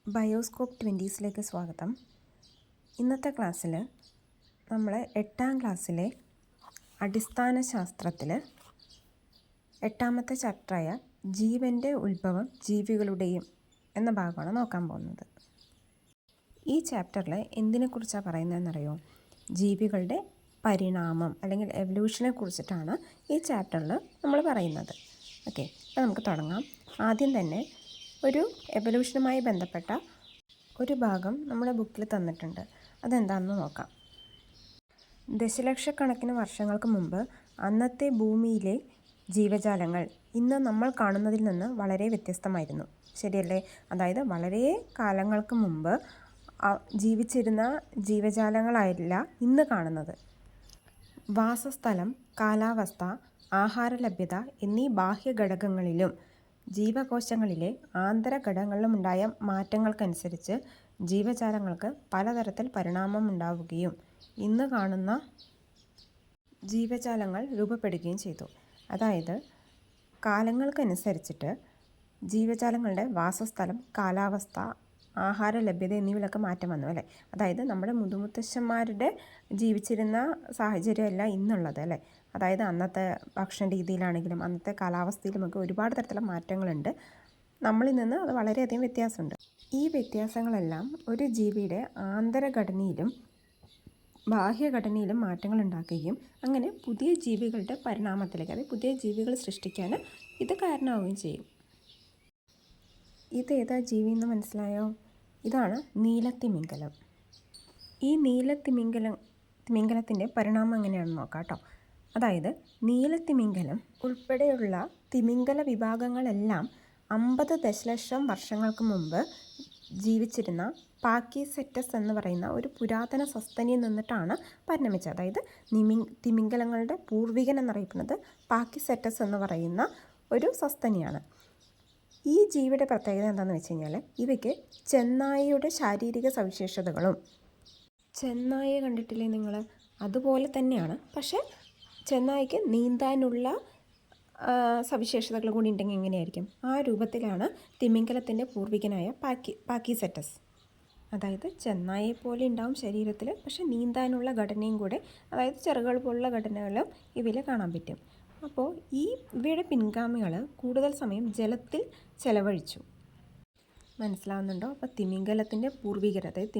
Bioscope 20സിലേക്ക് സ്വാഗതം. ഇന്നത്തെ ക്ലാസ്സിൽ നമ്മൾ 8ാം ക്ലാസ്സിലെ അടിസ്ഥാന ശാസ്ത്രത്തിൽ 8ാമത്തെ ചാപ്റ്ററായ ജീവൻ്റെ ഉത്ഭവം ജീവികളുടെയും എന്ന ഭാഗമാണ് നോക്കാൻ പോകുന്നത്. ഈ ചാപ്റ്ററിൽ എന്തിനെക്കുറിച്ചാണ് പറയുന്നതെന്നറിയോ? ജീവികളുടെ പരിണാമം അല്ലെങ്കിൽ എവല്യൂഷനെ കുറിച്ചിട്ടാണ് ഈ ചാപ്റ്ററിൽ നമ്മൾ പറയുന്നത്. ഓക്കെ, അപ്പോൾ നമുക്ക് തുടങ്ങാം. ആദ്യം തന്നെ ഒരു എവല്യൂഷനുമായി ബന്ധപ്പെട്ട ഒരു ഭാഗം നമ്മുടെ ബുക്കിൽ തന്നിട്ടുണ്ട്. അതെന്താണെന്ന് നോക്കാം. ദശലക്ഷക്കണക്കിന് വർഷങ്ങൾക്ക് മുമ്പ് അന്നത്തെ ഭൂമിയിലെ ജീവജാലങ്ങൾ ഇന്ന് നമ്മൾ കാണുന്നതിൽ നിന്ന് വളരെ വ്യത്യസ്തമായിരുന്നു. ശരിയല്ലേ? അതായത് വളരെ കാലങ്ങൾക്ക് മുമ്പ് ജീവിച്ചിരുന്ന ജീവജാലങ്ങളായില്ല ഇന്ന് കാണുന്നത്. വാസസ്ഥലം, കാലാവസ്ഥ, ആഹാരലഭ്യത എന്നീ ബാഹ്യഘടകങ്ങളിലും ജീവകോശങ്ങളിലെ ആന്തരഘടകങ്ങളിലുമുണ്ടായ മാറ്റങ്ങൾക്കനുസരിച്ച് ജീവജാലങ്ങൾക്ക് പലതരത്തിൽ പരിണാമം ഉണ്ടാവുകയും ഇന്ന് കാണുന്ന ജീവജാലങ്ങൾ രൂപപ്പെടുകയും ചെയ്തു. അതായത് കാലങ്ങൾക്കനുസരിച്ചിട്ട് ജീവജാലങ്ങളുടെ വാസസ്ഥലം, കാലാവസ്ഥ, ആഹാര ലഭ്യത എന്നിവയിലൊക്കെ മാറ്റം വന്നു അല്ലേ? അതായത് നമ്മുടെ മുതുമുത്തശ്ശന്മാരുടെ ജീവിച്ചിരുന്ന സാഹചര്യമല്ല ഇന്നുള്ളത് അല്ലേ? അതായത് അന്നത്തെ ഭക്ഷണ രീതിയിലാണെങ്കിലും അന്നത്തെ കാലാവസ്ഥയിലുമൊക്കെ ഒരുപാട് തരത്തിലുള്ള മാറ്റങ്ങളുണ്ട്. നമ്മളിൽ നിന്ന് അത് വളരെയധികം വ്യത്യാസമുണ്ട്. ഈ വ്യത്യാസങ്ങളെല്ലാം ഒരു ജീവിയുടെ ആന്തരഘടനയിലും ബാഹ്യഘടനയിലും മാറ്റങ്ങൾ ഉണ്ടാക്കുകയും അങ്ങനെ പുതിയ ജീവികളുടെ പരിണാമത്തിലേക്ക്, അതായത് പുതിയ ജീവികൾ സൃഷ്ടിക്കാൻ ഇത് കാരണമാവുകയും ചെയ്യും. ഇതേതാ ജീവി എന്ന് മനസ്സിലായോ? ഇതാണ് നീലത്തിമിംഗലം. ഈ തിമിംഗലത്തിൻ്റെ പരിണാമം എങ്ങനെയാണെന്ന് നോക്കാം കേട്ടോ. അതായത് നീലത്തിമിംഗലം ഉൾപ്പെടെയുള്ള തിമിംഗല വിഭാഗങ്ങളെല്ലാം 50 ദശലക്ഷം വർഷങ്ങൾക്ക് മുമ്പ് ജീവിച്ചിരുന്ന പാക്കിസെറ്റസ് എന്ന് പറയുന്ന ഒരു പുരാതന സസ്തനിയിൽ നിന്നിട്ടാണ് പരിണമിച്ചത്. അതായത് തിമിംഗലങ്ങളുടെ പൂർവികൻ എന്നറിയപ്പെടുന്നത് പാക്കിസെറ്റസ് എന്ന് പറയുന്ന ഒരു സസ്തനിയാണ്. ഈ ജീവിയുടെ പ്രത്യേകത എന്താണെന്ന് വെച്ച് കഴിഞ്ഞാൽ ഇവയ്ക്ക് ചെന്നായയുടെ ശാരീരിക സവിശേഷതകളും, ചെന്നായയെ കണ്ടിട്ടില്ലേ നിങ്ങൾ? അതുപോലെ തന്നെയാണ്. പക്ഷേ ചെന്നായ്ക്ക് നീന്താനുള്ള സവിശേഷതകൾ കൂടി ഉണ്ടെങ്കിൽ എങ്ങനെയായിരിക്കും? ആ രൂപത്തിലാണ് തിമിംഗലത്തിൻ്റെ പൂർവികനായ പാക്കിസെറ്റസ്. അതായത് ചെന്നായെ പോലെ ഉണ്ടാവും ശരീരത്തിൽ, പക്ഷേ നീന്താനുള്ള ഘടനയും കൂടെ, അതായത് ചിറകുകൾ പോലുള്ള ഘടനകളും ഇവയിൽ കാണാൻ പറ്റും. അപ്പോൾ ഇവയുടെ പിൻഗാമികൾ കൂടുതൽ സമയം ജലത്തിൽ ചെലവഴിച്ചു. മനസ്സിലാവുന്നുണ്ടോ? അപ്പോൾ തിമിംഗലത്തിൻ്റെ പൂർവികർ, അതായത്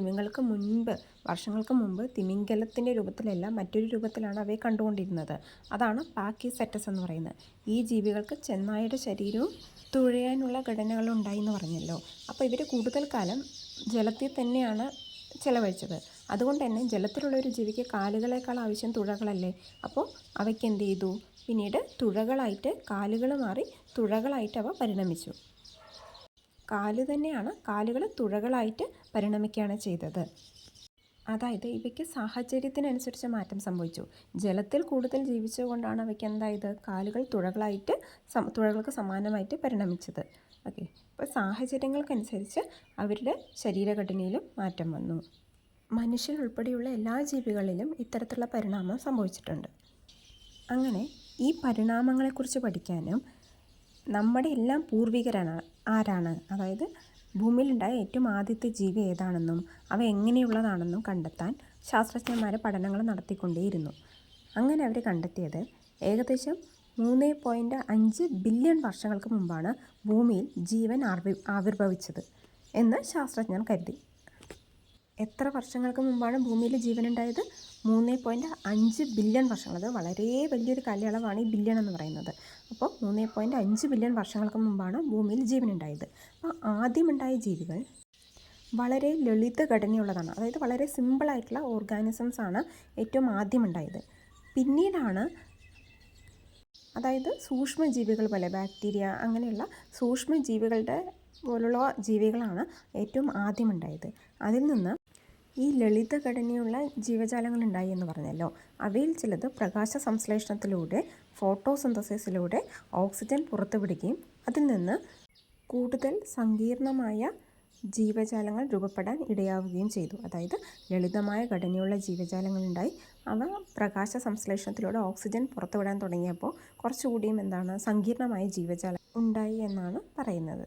വർഷങ്ങൾക്ക് മുമ്പ് തിമിംഗലത്തിൻ്റെ രൂപത്തിലല്ല മറ്റൊരു രൂപത്തിലാണ് അവയെ കണ്ടുകൊണ്ടിരുന്നത്. അതാണ് പാക്കിസെറ്റസ് എന്ന് പറയുന്നത്. ഈ ജീവികൾക്ക് ചെന്നായുടെ ശരീരവും തുഴയാനുള്ള ഘടനകളും ഉണ്ടായി എന്ന് പറഞ്ഞല്ലോ. അപ്പോൾ ഇവർ കൂടുതൽ കാലം ജലത്തിൽ തന്നെയാണ് ചെലവഴിച്ചത്. അതുകൊണ്ട് തന്നെ ജലത്തിലുള്ള ഒരു ജീവിക്ക് കാലുകളേക്കാൾ ആവശ്യം തുഴകളല്ലേ? അപ്പോൾ അവയ്ക്ക് എന്ത് ചെയ്തു? പിന്നീട് തുഴകളായിട്ട്, കാലുകൾ മാറി തുഴകളായിട്ട് അവ പരിണമിച്ചു. കാലുകൾ തുഴകളായിട്ട് പരിണമിക്കുകയാണ് ചെയ്തത്. അതായത് ഇവയ്ക്ക് സാഹചര്യത്തിനനുസരിച്ച് മാറ്റം സംഭവിച്ചു. ജലത്തിൽ കൂടുതൽ ജീവിച്ചുകൊണ്ടാണ് അവയ്ക്ക് എന്തായത്? കാലുകൾ തുഴകൾക്ക് സമാനമായിട്ട് പരിണമിച്ചത്. ഓക്കെ, അപ്പോൾ സാഹചര്യങ്ങൾക്കനുസരിച്ച് അവരുടെ ശരീരഘടനയിലും മാറ്റം വന്നു. മനുഷ്യരുൾപ്പെടെയുള്ള എല്ലാ ജീവികളിലും ഇത്തരത്തിലുള്ള പരിണാമം സംഭവിച്ചിട്ടുണ്ട്. അങ്ങനെ ഈ പരിണാമങ്ങളെക്കുറിച്ച് പഠിക്കാനും നമ്മുടെ എല്ലാം പൂർവികരാണ് ആരാണ്, അതായത് ഭൂമിയിലുണ്ടായ ഏറ്റവും ആദ്യത്തെ ജീവി ഏതാണെന്നും അവ എങ്ങനെയുള്ളതാണെന്നും കണ്ടെത്താൻ ശാസ്ത്രജ്ഞന്മാർ പഠനങ്ങൾ നടത്തിക്കൊണ്ടേയിരുന്നു. അങ്ങനെ അവർ കണ്ടെത്തിയത് ഏകദേശം 3.5 ബില്യൺ വർഷങ്ങൾക്ക് മുമ്പാണ് ഭൂമിയിൽ ജീവൻ ആവിർഭവിച്ചത് എന്ന് ശാസ്ത്രജ്ഞർ കരുതി. എത്ര വർഷങ്ങൾക്ക് മുമ്പാണ് ഭൂമിയിൽ ജീവൻ ഉണ്ടായത്? 3.5 ബില്യൺ വർഷങ്ങൾ. അത് വളരെ വലിയൊരു കാലയളവാണ് ഈ ബില്യൺ എന്ന് പറയുന്നത്. അപ്പോൾ 3.5 ബില്യൺ വർഷങ്ങൾക്ക് മുമ്പാണ് ഭൂമിയിൽ ജീവൻ ഉണ്ടായത്. അപ്പോൾ ആദ്യമുണ്ടായ ജീവികൾ വളരെ ലളിത ഘടനയുള്ളതാണ്. അതായത് വളരെ സിമ്പിളായിട്ടുള്ള ഓർഗാനിസംസ് ആണ് ഏറ്റവും ആദ്യമുണ്ടായത്. പിന്നീടാണ്, അതായത് സൂക്ഷ്മജീവികൾ പോലെ ബാക്ടീരിയ അങ്ങനെയുള്ള സൂക്ഷ്മജീവികളുടെ പോലുള്ള ജീവികളാണ് ഏറ്റവും ആദ്യമുണ്ടായത്. അതിൽ നിന്ന് ഈ ലളിത ഘടനയുള്ള ജീവജാലങ്ങൾ ഉണ്ടായി എന്ന് പറഞ്ഞല്ലോ. അവയിൽ ചിലത് പ്രകാശ സംശ്ലേഷണത്തിലൂടെ, ഫോട്ടോസിന്തസിസിലൂടെ ഓക്സിജൻ പുറത്തുവിടുകയും അതിൽ നിന്ന് കൂടുതൽ സങ്കീർണമായ ജീവജാലങ്ങൾ രൂപപ്പെടാൻ ഇടയാവുകയും ചെയ്തു. അതായത് ലളിതമായ ഘടനയുള്ള ജീവജാലങ്ങളുണ്ടായി. അവ പ്രകാശ സംശ്ലേഷണത്തിലൂടെ ഓക്സിജൻ പുറത്തുവിടാൻ തുടങ്ങിയപ്പോൾ കുറച്ചുകൂടിയും സങ്കീർണമായ ജീവജാലം ഉണ്ടായി എന്നാണ് പറയുന്നത്.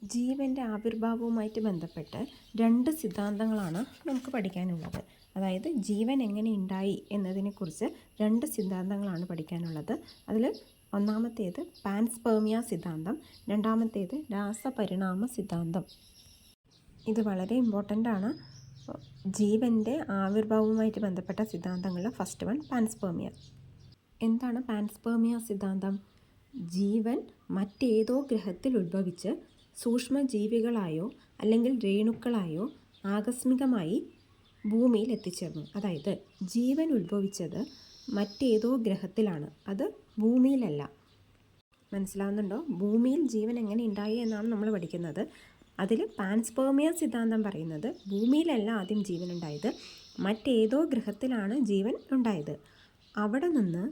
ജീവൻ്റെ ആവിർഭാവവുമായിട്ട് ബന്ധപ്പെട്ട് 2 സിദ്ധാന്തങ്ങളാണ് നമുക്ക് പഠിക്കാനുള്ളത്. അതായത് ജീവൻ എങ്ങനെ ഉണ്ടായി എന്നതിനെക്കുറിച്ച് 2 സിദ്ധാന്തങ്ങളാണ് പഠിക്കാനുള്ളത്. അതിൽ ഒന്നാമത്തേത് പാൻസ്പെർമിയ സിദ്ധാന്തം, രണ്ടാമത്തേത് രാസപരിണാമ സിദ്ധാന്തം. ഇത് വളരെ ഇമ്പോർട്ടൻ്റ് ആണ്. ജീവൻ്റെ ആവിർഭാവവുമായിട്ട് ബന്ധപ്പെട്ട സിദ്ധാന്തങ്ങളിൽ ഫസ്റ്റ് വൺ പാൻസ്പെർമിയ. എന്താണ് പാൻസ്പെർമിയ സിദ്ധാന്തം? ജീവൻ മറ്റേതോ ഗ്രഹത്തിൽ ഉത്ഭവിച്ച് സൂക്ഷ്മജീവികളായോ അല്ലെങ്കിൽ രേണുക്കളായോ ആകസ്മികമായി ഭൂമിയിൽ എത്തിച്ചേർന്നു. അതായത് ജീവൻ ഉത്ഭവിച്ചത് മറ്റേതോ ഗ്രഹത്തിലാണ്, അത് ഭൂമിയിലല്ല. മനസ്സിലാവുന്നുണ്ടോ? ഭൂമിയിൽ ജീവൻ എങ്ങനെ ഉണ്ടായി എന്നാണ് നമ്മൾ പഠിക്കുന്നത്. അതിൽ പാൻസ്പെർമിയ സിദ്ധാന്തം പറയുന്നത് ഭൂമിയിലല്ല ആദ്യം ജീവൻ ഉണ്ടായത്, മറ്റേതോ ഗ്രഹത്തിലാണ് ജീവൻ ഉണ്ടായത്. അവിടെ നിന്ന്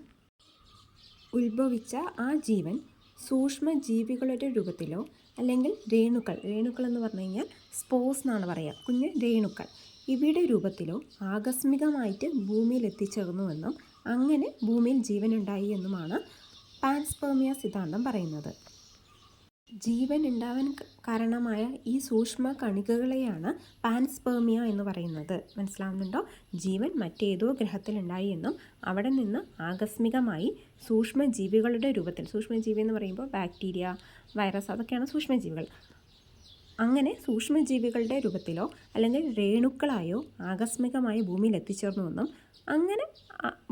ഉത്ഭവിച്ച ആ ജീവൻ സൂക്ഷ്മജീവികളുടെ രൂപത്തിലോ അല്ലെങ്കിൽ രേണുക്കൾ എന്ന് പറഞ്ഞു കഴിഞ്ഞാൽ സ്പോർസ് എന്നാണ് പറയുക, കുഞ്ഞ് രേണുക്കൾ, ഇവയുടെ രൂപത്തിലോ ആകസ്മികമായിട്ട് ഭൂമിയിൽ എത്തിച്ചേർന്നുവെന്നും അങ്ങനെ ഭൂമിയിൽ ജീവൻ ഉണ്ടായി എന്നുമാണ് പാൻസ്പെർമിയ സിദ്ധാന്തം പറയുന്നത്. ജീവൻ ഉണ്ടാവാൻ കാരണമായ ഈ സൂക്ഷ്മ കണികകളെയാണ് പാൻസ്പെർമിയ എന്ന് പറയുന്നത്. മനസ്സിലാവുന്നുണ്ടോ? ജീവൻ മറ്റേതോ ഗ്രഹത്തിലുണ്ടായി എന്നും അവിടെ നിന്ന് ആകസ്മികമായി സൂക്ഷ്മജീവികളുടെ രൂപത്തിൽ, സൂക്ഷ്മജീവി എന്ന് പറയുമ്പോൾ ബാക്ടീരിയ, വൈറസ്, അതൊക്കെയാണ് സൂക്ഷ്മജീവികൾ. അങ്ങനെ സൂക്ഷ്മജീവികളുടെ രൂപത്തിലോ അല്ലെങ്കിൽ രേണുക്കളായോ ആകസ്മികമായി ഭൂമിയിൽ എത്തിച്ചേർന്നുവെന്നും അങ്ങനെ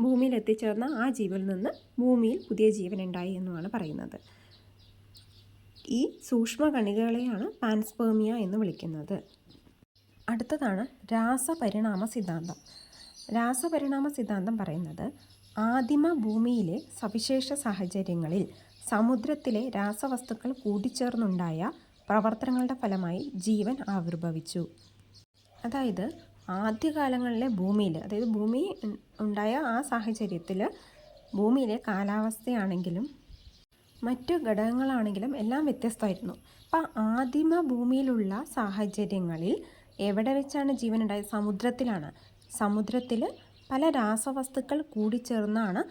ഭൂമിയിൽ എത്തിച്ചേർന്ന ആ ജീവിയിൽ നിന്ന് ഭൂമിയിൽ പുതിയ ജീവൻ ഉണ്ടായി എന്നുമാണ് പറയുന്നത്. ഈ സൂക്ഷ്മ കണികകളെയാണ് പാൻസ്പെർമിയ എന്ന് വിളിക്കുന്നത്. അടുത്തതാണ് രാസപരിണാമ സിദ്ധാന്തം. രാസപരിണാമ സിദ്ധാന്തം പറയുന്നത് ആദിമ ഭൂമിയിലെ സവിശേഷ സാഹചര്യങ്ങളിൽ സമുദ്രത്തിലെ രാസവസ്തുക്കൾ കൂടിച്ചേർന്നുണ്ടായ പ്രവർത്തനങ്ങളുടെ ഫലമായി ജീവൻ ആവിർഭവിച്ചു. അതായത് ആദ്യകാലങ്ങളിലെ ഭൂമിയിൽ, അതായത് ഭൂമി ഉണ്ടായ ആ സാഹചര്യത്തിൽ ഭൂമിയിലെ കാലാവസ്ഥയാണെങ്കിലും മറ്റു ഘടകങ്ങളാണെങ്കിലും എല്ലാം വ്യത്യസ്തമായിരുന്നു. അപ്പം ആദിമ ഭൂമിയിലുള്ള സാഹചര്യങ്ങളിൽ എവിടെ വെച്ചാണ് ജീവൻ ഉണ്ടായത്? സമുദ്രത്തിലാണ്. സമുദ്രത്തിൽ പല രാസവസ്തുക്കൾ കൂടിച്ചേർന്നാണ്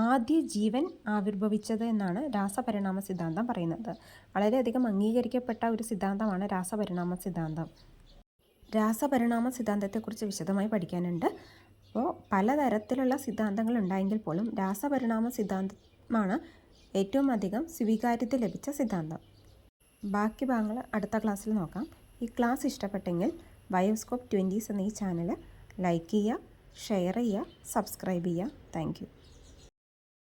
ആദ്യ ജീവൻ ആവിർഭവിച്ചത് എന്നാണ് രാസപരിണാമ സിദ്ധാന്തം പറയുന്നത്. വളരെയധികം അംഗീകരിക്കപ്പെട്ട ഒരു സിദ്ധാന്തമാണ് രാസപരിണാമ സിദ്ധാന്തം. രാസപരിണാമ സിദ്ധാന്തത്തെക്കുറിച്ച് വിശദമായി പഠിക്കാനുണ്ട്. അപ്പോൾ പലതരത്തിലുള്ള സിദ്ധാന്തങ്ങൾ ഉണ്ടായെങ്കിൽ പോലും രാസപരിണാമ സിദ്ധാന്തമാണ് ഏറ്റവും അധികം സ്വീകാര്യത ലഭിച്ച സിദ്ധാന്തം. ബാക്കി ഭാഗങ്ങൾ അടുത്ത ക്ലാസ്സിൽ നോക്കാം. ഈ ക്ലാസ് ഇഷ്ടപ്പെട്ടെങ്കിൽ ബയോസ്കോപ്പ് 20s എന്ന ഈ ചാനൽ ലൈക്ക് ചെയ്യുക, ഷെയർ ചെയ്യുക, സബ്സ്ക്രൈബ് ചെയ്യുക. Thank you.